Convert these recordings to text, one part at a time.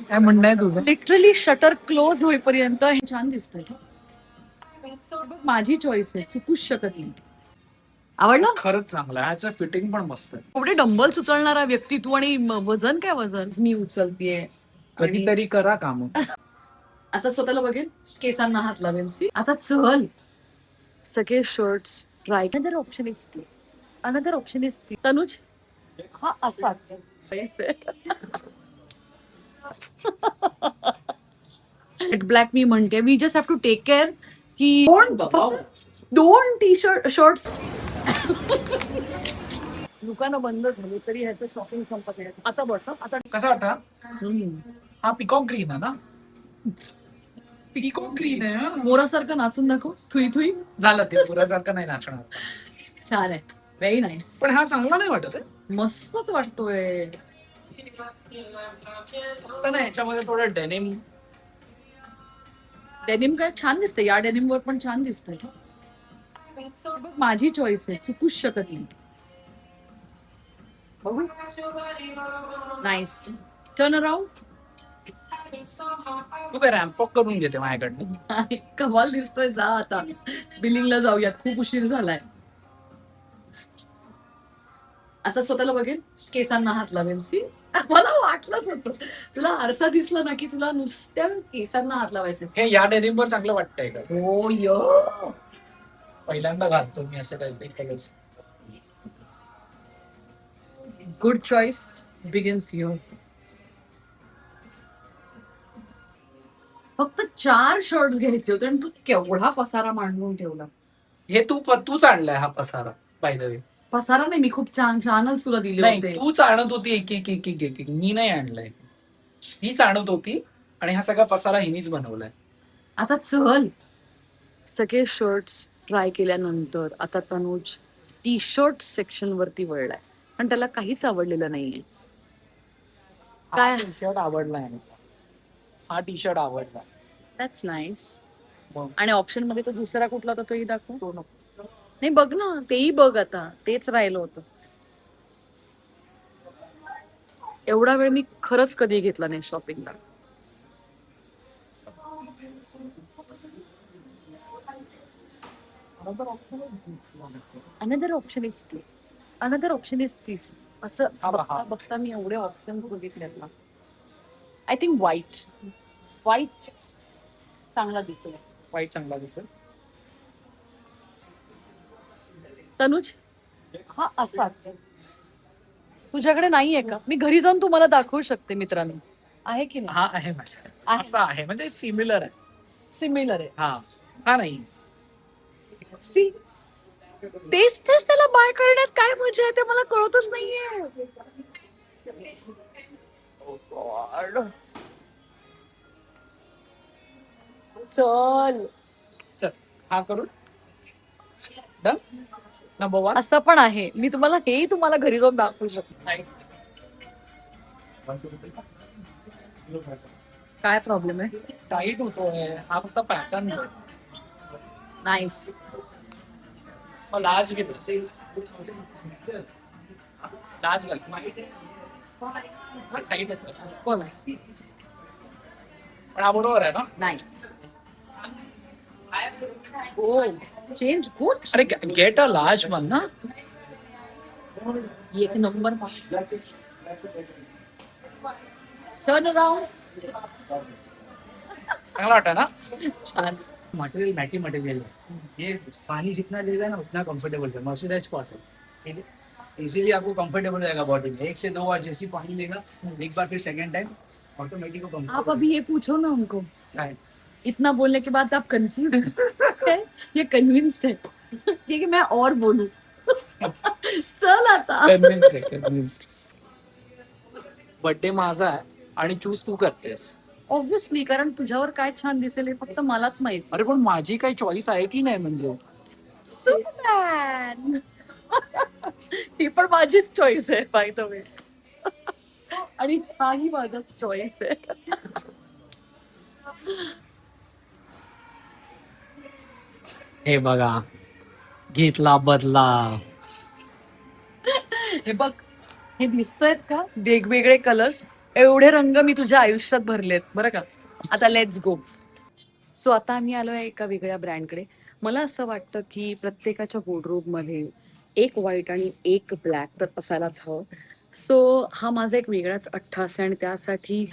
काय म्हणणं आहे तुझं? लिटरली शटर क्लोज होईपर्यंत हे छान दिसतंय. बघ, माझी चॉईस आहे, चुकूच शकत नाही. आवडलं? खरंच चांगलं आहे. ह्याचं फिटिंग पण मस्त आहे. एवढे डंबल्स उचलणारा व्यक्ती तू, आणि वजन काय वजन मी उचलतीये. कधीतरी करा काम. आता स्वतःला बघेल, केसांना हात लावेल. आता चल, सगळे shirts try. Another option is this, another option is this. Tanuj, हा असाच ब्लॅक मी म्हणते, we just have to take care की दोन टी शर्ट्स दुकानं बंद झाली तरी ह्याचं शॉपिंग संपत नाही. आता बस आता कसा वाटतं? हा पिकॉक ग्रीन आहे ना? पिकॉक ग्रीन आहे हा. मोरासारखं नाचून दाखव, थुई थुई. झालं ते पुरासारखं नाही नाचणार. छान आहे, व्हेरी नाईस. पण हा चांगला नाही वाटत आहे. मस्तच वाटतोय. तर ना ह्याच्यामध्ये थोडं डेनिम काय छान दिसतंय, या डेनिम वर पण छान दिसतंय. बघ, माझी चॉईस आहे, चुकूच शकत नाही. बघू, नाईस. Turn around. तू काय रॅम्प वॉक करून घेते माझ्याकडनं? कमाल दिसतोय. जा आता बिलिंगला जाऊयात, खूप उशीर झालाय. आता स्वतःला बघेल, केसांना हात लावेल. मला वाटलंच होतं, तुला आरसा दिसला ना की तुला नुसत्या केसांना हात लावायचे. हे या डेनिम वर चांगलं वाटतंय का? हो य, पहिल्यांदा घालतो मी असं काही colours. Good choice begins your. फक्त 4 शर्ट्स घ्यायचे होते आणि तू केवढा पसारा मांडून ठेवला. हे तूच आणलाय हा पसारा, बाय द वे. पसारा नाही, मी खूप छानच तुला दिले नाही, होते. तूच आणत होती एक एक एक एक एक एक. मी नाही आणलाय, हीच आणत होती आणि हा सगळा पसारा हिनीच बनवलाय. आता चल, सगळे शर्ट्स ट्राय केल्यानंतर आता तनुज टी शर्ट सेक्शन वरती वळलाय, पण त्याला काहीच आवडलेलं नाहीये. काय? टी शर्ट आवडलाय, हा टी शर्ट आवडला. That's nice. मग आणि ऑप्शन मध्ये तो दुसरा कुठला होता तोही दाखव. नाही बघ ना, तेही बघ, आता तेच राहिलं होतं. एवढा वेळ मी खरंच कधी घेतला नाही शॉपिंगला. Another option is this, another option is this. असं बघता बघता मी एवढे ऑप्शन बघितलेत ना. आय थिंक व्हाईट चांगला दिसेल. वाईट चांगला दिसेल. तनुज, हा असाच तुझ्याकडे नाहीये का? मी घरी जाऊन तुम्हाला दाखवू शकते मित्रांनो, आहे की नाही? हा आहे माझ्या, असा आहे म्हणजे सिमिलर आहे. सिमिलर आहे. हा नाही. सी, तेच त्याला बाय करण्यात काय मजा आहे ते मला कळतच नाहीये. चल, हा करू डन. नंबर 1 असं पण आहे, मी तुम्हाला हेही तुम्हाला घरी जाऊन दाखवू शकते. काय प्रॉब्लेम आहे? टाईट होतोय हा, फक्त पॅटर्न. नाईस. लार्ज घेतलं, लार्ज टाईट होतो कोण? पण हा बरोबर आहे ना? नाईस. ओ, चेंज गुड. अरे गेट अ लार्ज वन ना. एक नंबर. Turn around. चांगला वाटतं ना? छान. मटेरियल मैटी मटेरियल है, ये पानी जितना लेगा ना उतना कंफर्टेबल है, मॉइस्चराइज कॉटन इजीली आपको कंफर्टेबल रहेगा बॉडी में. 1 से 2 बार जैसी पानी लेगा, एक बार फिर सेकंड टाइम ऑटोमेटिक को कंफर्ट. आप अभी ये पूछो ना हमको, है. इतना बोलने के बाद आप कंफ्यूज है, ये कन्विंस्ड है ये कि मैं और बोलूं. चल आता. कन्विन्स्ड. बर्थडे माझा आहे आणि चूज तू करतेस. ऑब्विसली, कारण तुझ्यावर काय छान दिसेल हे फक्त मलाच माहित. अरे पण माझी काही चॉईस आहे की नाही म्हणजे? सुपरमॅन. ही पण माझीच चॉईस आहे बाय द वे, आणि हाही माझाच चॉईस आहे. हे बघा, घेतला बदला. हे बघ, हे दिसतायत का वेगवेगळे कलर्स? एवढे रंग मी तुझ्या आयुष्यात भरलेत बरं का. आता लेट्स गो. सो आता आम्ही आलोय एका वेगळ्या ब्रँडकडे. मला असं वाटतं की प्रत्येकाच्या वॉर्डरोब मध्ये एक व्हाईट आणि एक ब्लॅक तर असायलाच हवं. सो हा माझा एक वेगळाच अट्टास आहे आणि त्यासाठी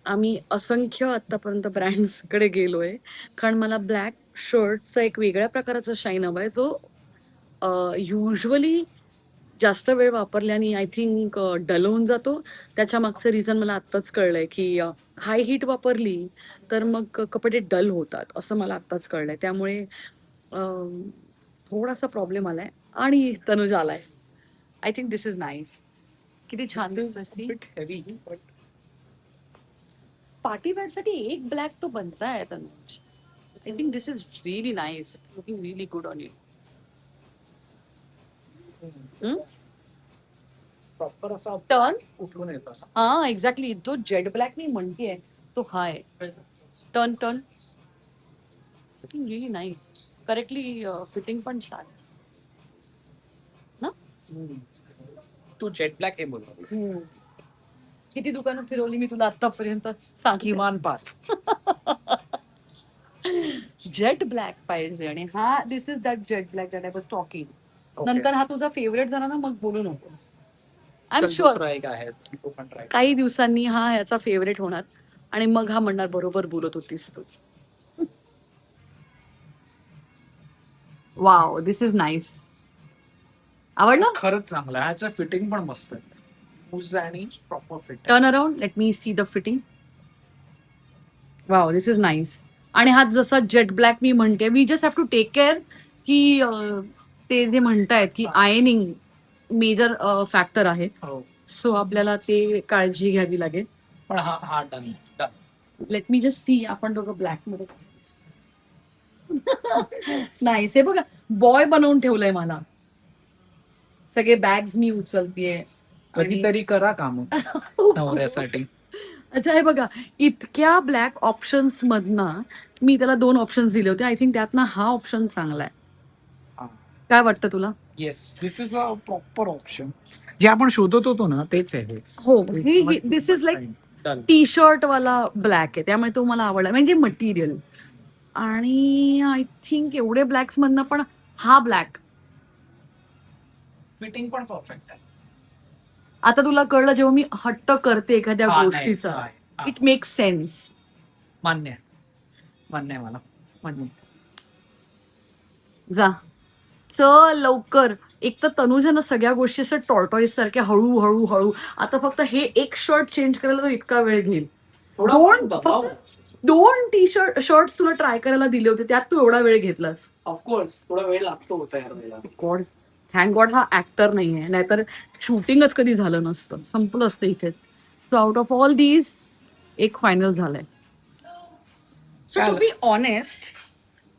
आम्ही असंख्य आतापर्यंत ब्रँड्सकडे गेलोय. कारण मला ब्लॅक शर्टचा एक वेगळ्या प्रकारचा शाईन हवाय जो युजली जास्त वेळ वापरल्याने आय थिंक डल होऊन जातो. त्याच्या मागचं रिझन मला आत्ताच कळलंय की हाय हीट वापरली तर मग कपडे डल होतात असं मला आत्ताच कळलंय. त्यामुळे अं, थोडासा प्रॉब्लेम आलाय आणि तनुज आलाय. I think this is nice. किती छान दिसतोय. हेवी बट पार्टी वेअर साठी एक ब्लॅक तो बनता आहे Tanuj. I think this is really nice. It's looking really good on you. Proper असा टर्न. उठून येतो असा. हा एक्झॅक्टली तो जेट ब्लॅक मी म्हणतेय तो हा आहे. Turn turn. Looking really nice. Correctly fitting पण छान ना. तू जेट ब्लॅक हे बोल. किती दुकानं फिरवली मी तुला आतापर्यंत सांग. किमान 5. जेट ब्लॅक पाहिजे आणि हा this is that jet black that I was talking. नंतर हा तुझा फेवरेट झाला ना मग बोलू नकोस. आय एम शुअर एक आहे तो पण ट्राय. काही दिवसांनी हा ह्याचा फेवरेट होणार आणि मग हा म्हणणार बरोबर बोलत होतीस तू. Wow this is nice. आवडलं. खरंच चांगलं आहे. ह्याचं फिटिंग पण मस्त आहे. लूज आणि proper fit. Turn around let me see the fitting. Wow this is nice. आणि हा जसा जेट ब्लॅक मी म्हणते we just have to take care की ते जे म्हणतायत की आयनिंग मेजर फॅक्टर आहे. हो. सो आपल्याला ते काळजी घ्यावी लागेल. पण हा हा done. Let me just see आपण दोघं ब्लॅक मध्ये नाईस. हे बघा बॉय बनवून ठेवलंय मला. सगळे बॅग्स मी उचलतीये. कधीतरी करा काम नवऱ्यासाठी. अच्छा हे बघा इतक्या ब्लॅक ऑप्शन्स मधनं मी त्याला 2 ऑप्शन्स दिले होते. आय थिंक त्यातनं हा ऑप्शन चांगला आहे. काय वाटतं तुला. Yes this is a proper option. जे आपण शोधत होतो ना तेच आहे. हो दिस इज लाईक टी शर्ट वाला ब्लॅक आहे त्यामुळे तो मला आवडला म्हणजे मटेरियल. आणि आय थिंक एवढे ब्लॅक्स मधनं पण हा ब्लॅक. फिटिंग पण परफेक्ट आहे. आता तुला कळलं जेव्हा मी हट्ट करते एखाद्या गोष्टीचा इट मेक्स सेन्स. मान्य मान्य मला मान्य. जा चल लवकर. एक तर तनुजानं सगळ्या गोष्टी असं टॉर्टॉईस सारख्या हळू हळू हळू. आता फक्त हे एक शर्ट चेंज करायला तो इतका वेळ घेईल. दोन टी शर्ट तुला ट्राय करायला दिले होते त्यात तू एवढा वेळ घेतलास. ऑफकोर्स थोडा वेळ लागतो तयार व्हायला. गॉड थँक गॉड हा ऍक्टर नाहीये नाहीतर शूटिंगच कधी झालं नसतं संपलं असतं इथे. So out of all these एक फायनल झालाय. सो टू बी ऑनेस्ट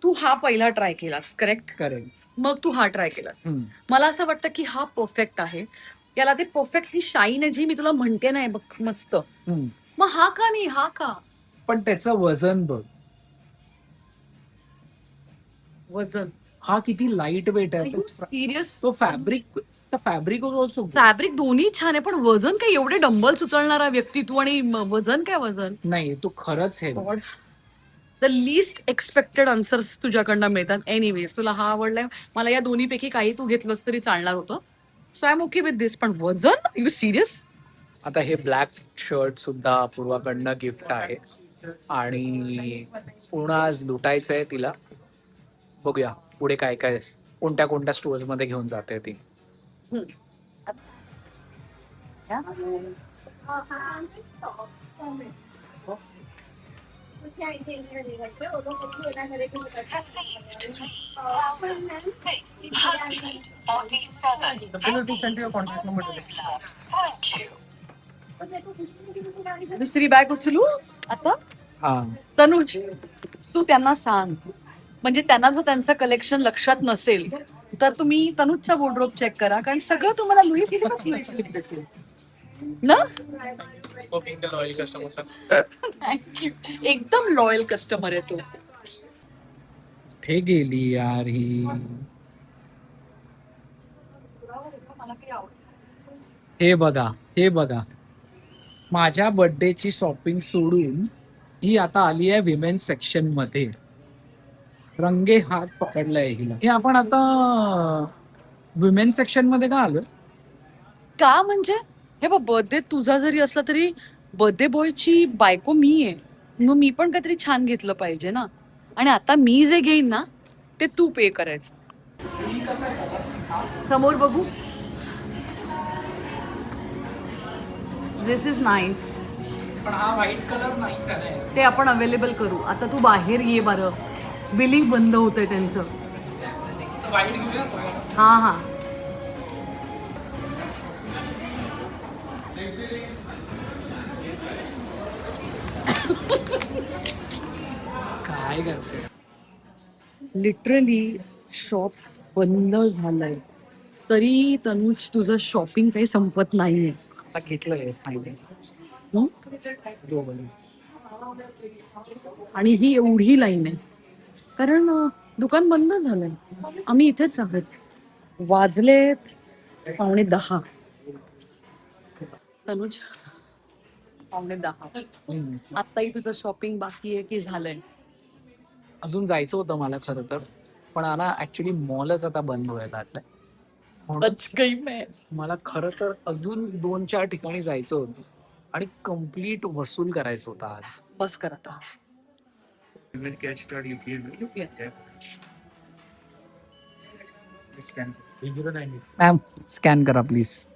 तू हा पहिला ट्राय केलास करेक्ट. करेक्ट. मग तू हा ट्राय केलास. मला असं वाटतं की हा परफेक्ट आहे. याला ते परफेक्ट ही शाईन आहे जी मी तुला म्हणते नाही बघ मस्त. मग हा का नाही हा का. पण त्याचं वजन बघ. वजन हा किती लाईट वेट आहे. सिरियस. तो फॅब्रिक ऑल्सो. फॅब्रिक दोन्ही छान आहे पण वजन काय एवढे डंबल्स उचलणारा व्यक्ती तू आणि वजन काय वजन नाही. तो खरंच हे द लिस्ट एक्सपेक्टेड आन्सर्स तुझ्याकडनं मिळतात. एनिवेज तुला हा आवडलाय. मला या दोन्हीपैकी काही तू घेतलंस तरी चालणार होतं. So I am okay with this. पण वजन यू सिरियस. आता हे ब्लॅक शर्ट सुद्धा पूर्वाकडनं गिफ्ट आहे आणि पूर्ण आज लुटायचंय तिला. बघूया पुढे काय काय कोणत्या कोणत्या स्टोअर्स मध्ये घेऊन जाते ती. दुसरी बॅग उचलू आता. तनुज तू त्यांना सांग म्हणजे त्यांना जर त्यांचं कलेक्शन लक्षात नसेल तर तुम्ही तनुजचा वॉर्डरोब चेक करा कारण सगळं तुम्हाला लुईस दिसेल ना. थँक्यू. एकदम लॉयल कस्टमर आहे तू. हे गेली यार ही. हे बघा, हे बघा, माझ्या बर्थडेची शॉपिंग सोडून ही आता आली आहे विमेन्स सेक्शन मध्ये. रंगे हात पकडलाय हिला. हे आपण आता विमेन्स सेक्शन मध्ये का आलो? का म्हणजे हे बघ, बर्थडे तुझा जरी असला तरी बर्थडे बॉयची बायको मी आहे, मग मी पण काहीतरी छान घेतलं पाहिजे ना. आणि आता मी जे घेईन ना ते तू पे करायचं. समोर बघू. दिस इज नाईस. पण हा व्हाईट कलर नाहीच आहे. ते आपण अवेलेबल करू. आता तू बाहेर ये बरं, बिलिंग बंद होतंय त्यांचं. व्हाईट घेऊया. हा हा. काय करते? लिटरली शॉप बंद झालंय तरी तनुज तुझं शॉपिंग काही संपत नाहीये. आता घेतलंय माहिती. हं? आणि ही एवढी लाईन आहे कारण दुकान बंद झालंय. आम्ही इथेच आहोत. वाजलेत 9:45. तनुज 9:45. आताही तुझं शॉपिंग बाकी आहे की झालंय? अजून जायचं होतं मला खरं तर, पण आता ऍक्च्युली मॉलच आता बंद व्हायला लागलाय. म्हणून मला खरं तर अजून 2-4 ठिकाणी जायचं होतं आणि कम्प्लीट वसूल करायचं होतं आज. बस कर आता. मॅम स्कॅन करा प्लीज.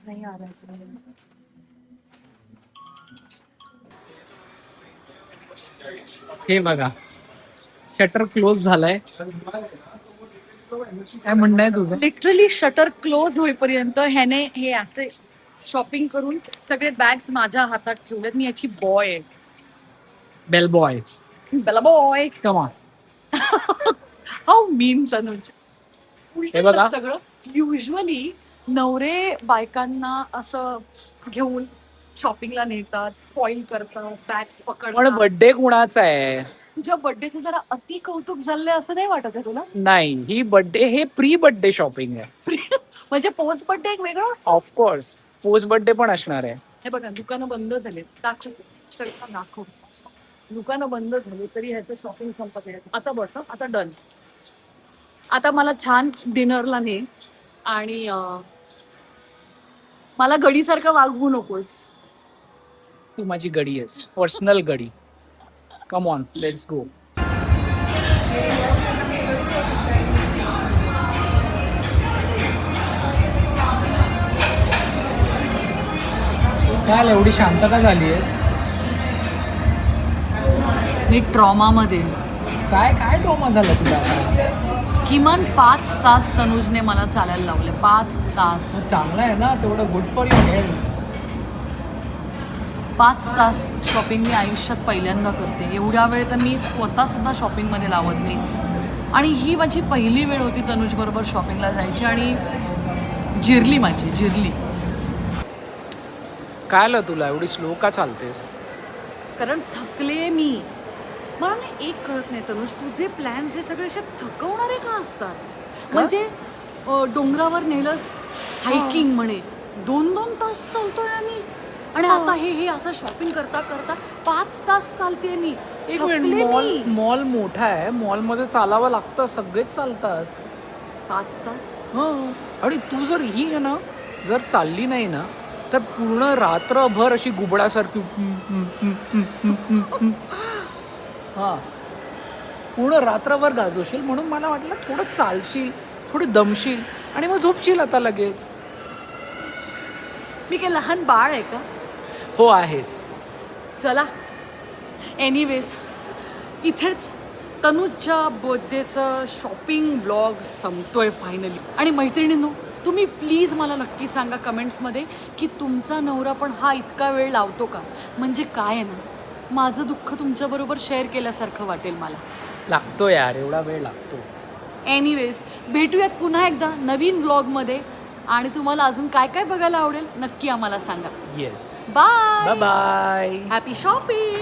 नाही आ रहा. हे बघा, शटर क्लोज झालाय. काय म्हणणं आहे तुझं? लिटरली शटर क्लोज होईपर्यंत ह्याने हे असे शॉपिंग करून सगळे बॅग्स माझ्या हातात ठेवलेत. मी याची बॉय आहे. बेल बॉय, बेला boy. Come on. How mean Tanuj. हे बघा. सगळं युजली नवरे बायकांना असं घेऊन शॉपिंगला नेतात, स्पॉइल करतात, बॅग्स पण पकडतात. बर्थडे कुणाचा आहे? तुझ्या बर्थडेचं जरा अति कौतुक झालंय असं नाही वाटत आहे तुला? नाही, ही बर्थडे हे प्री बर्थडे शॉपिंग आहे. म्हणजे पोस्ट बर्थडे एक वेगळं असतं. ऑफकोर्स पोस्ट बर्थडे पण असणार आहे. हे बघा, दुकानं बंद झाले. दाखव सगळं दाखव. दुकानं बंद झाली तरी ह्याचं शॉपिंग संपत नाही. आता बस हं, आता डन. आता मला छान डिनरला ने आणि मला गडीसारखं वागवू नकोस. तू माझी गडी आहेस, पर्सनल गडी. Come on, let's go. काय एवढी शांत का झाली आहेस? मी ट्रॉमामध्ये. काय काय ट्रॉमा झाला तुला? किमान 5 तास तनुजने मला चालायला लावले. 5 तास. चांगलं आहे ना, तेवढं गुड फॉर युअर हेल्थ. 5 तास शॉपिंग मी आयुष्यात पहिल्यांदा करते. एवढ्या वेळ तर मी स्वतः सुद्धा शॉपिंगमध्ये लावत नाही. आणि ही माझी पहिली वेळ होती तनुज बरोबर शॉपिंगला जायची आणि जिरली माझी, जिरली. काय आलं तुला, एवढी स्लो का चालतेस? कारण थकले मी. मला ना एक कळत नाही तनुज, तुझे प्लॅन्स हे सगळे असे थकवणारे का असतात? म्हणजे डोंगरावर नेलंस हायकिंग म्हणे, 2-2 तास चालतोय आम्ही. आणि आता हे असं शॉपिंग करता करता 5 तास चालते मी. एक मिनिट, मॉल मोठा आहे, मॉल मध्ये चालावं लागतं, सगळेच चालतात. 5 तास. आणि तू जर ही आहे ना, जर चालली नाही ना तर पूर्ण रात्रभर अशी गुबडासारखी हा पूर्ण रात्रभर गाजवशील. म्हणून मला वाटलं थोडं चालशील, थोडी दमशील आणि मग झोपशील आता लगेच. मी काय लहान बाळ आहे का? हो आहेस. चला, एनिवेज इथेच तनुजच्या बर्थडेचं शॉपिंग व्लॉग संपतोय फायनली. आणि मैत्रिणींनो, तुम्ही प्लीज मला नक्की सांगा कमेंट्समध्ये की तुमचा नवरा पण हा इतका वेळ लावतो का? म्हणजे काय आहे ना, माझं दुःख तुमच्याबरोबर शेअर केल्यासारखं वाटेल मला. लागतो यार, एवढा वेळ लागतो. एनिवेज भेटूयात पुन्हा एकदा नवीन व्लॉगमध्ये. आणि तुम्हाला अजून काय काय बघायला आवडेल नक्की आम्हाला सांगा. Yes. Bye bye bye. Happy shopping.